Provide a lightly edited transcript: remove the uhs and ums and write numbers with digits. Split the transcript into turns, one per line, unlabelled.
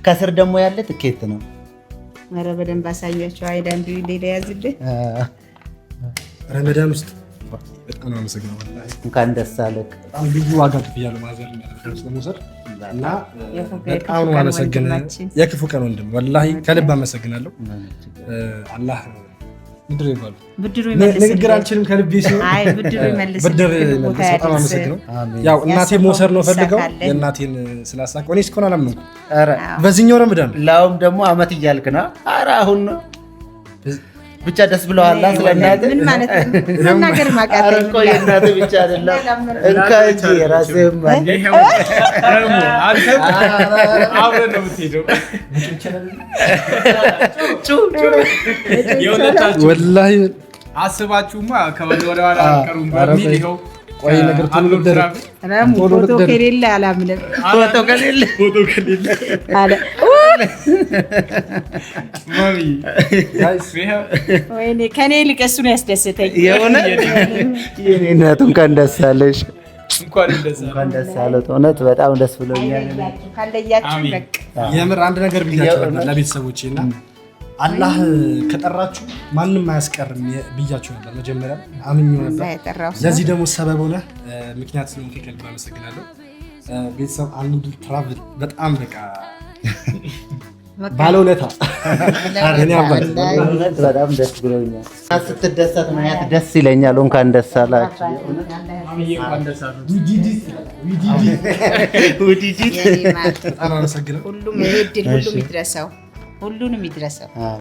ከስር ደግሞ ያለ ትኬት ነው።
ኧረ በደንብ አሳያቸው። አይዳ እንዲ ሌላ ያዝልህ
ረመዳን ውስጥ በጣም አመሰግናለሁ።
እንኳን ደስ አለህ።
በጣም ልዩ ዋጋ ከፍያለሁ ማዘር ስለመውሰድ እና በጣም ነው አመሰግናለሁ። የክፉ ቀን ወንድም ወላሂ ከልብ አመሰግናለሁ። አላህ ብድር ይባል ንግግር አልችልም ከልቤ ሲሆን
ብድር ይመልስ።
በጣም አመሰግናለሁ። ያው እናቴ መውሰድ ነው ፈልገው የእናቴን ስላሳቀው እኔ እስኮን አላመንኩም። በዚህኛው ረመዳን
ላውም ደግሞ አመት እያልክ ነው። ኧረ አሁን ነው ብቻ ደስ ብለዋል። ስለናት
ምን ማለት ነው? መናገር ማቃተኝ
ቆይ እናት ብቻ አይደለም እንካጂ ራስህም
አንተ አብረን ነው የምትሄደው።
ወላሂ
አስባችሁማ ከወደ ኋላ አልቀሩም በሚል ይኸው
ቆይ ነገር
ፎቶ ከሌለ አላምንም።
ፎቶ ከሌለ
አለ
ማሚ
ወይኔ ከኔ ይልቅ እሱ ነው ያስደስተኝ።
የሆነ የኔ እናት እንኳን ደስ አለሽ።
እንኳን
ደስ አለህ። እውነት በጣም ደስ ብሎኛል።
ካለያችሁ በቃ
የምር አንድ ነገር ብያቸው ነበር ለቤተሰቦቼ እና አላህ ከጠራችሁ ማንም አያስቀርም ብያቸው ነበር። መጀመሪያ አምኜው ነበር። ለዚህ ደግሞ ሰበብ ሆነ ምክንያት ነው። ከልብ አመሰግናለሁ። ቤተሰብ አንዱ ትራቭል በጣም በቃ ባለውለታ እኔ አባት
በጣም ደስ ብሎኛል። ስትደሰት ማየት ደስ ይለኛል። እንኳን ደስ አላችሁ።
በጣም አመሰግናለሁ።
ሁሉም ይድረሰው፣ ሁሉንም ይድረሰው።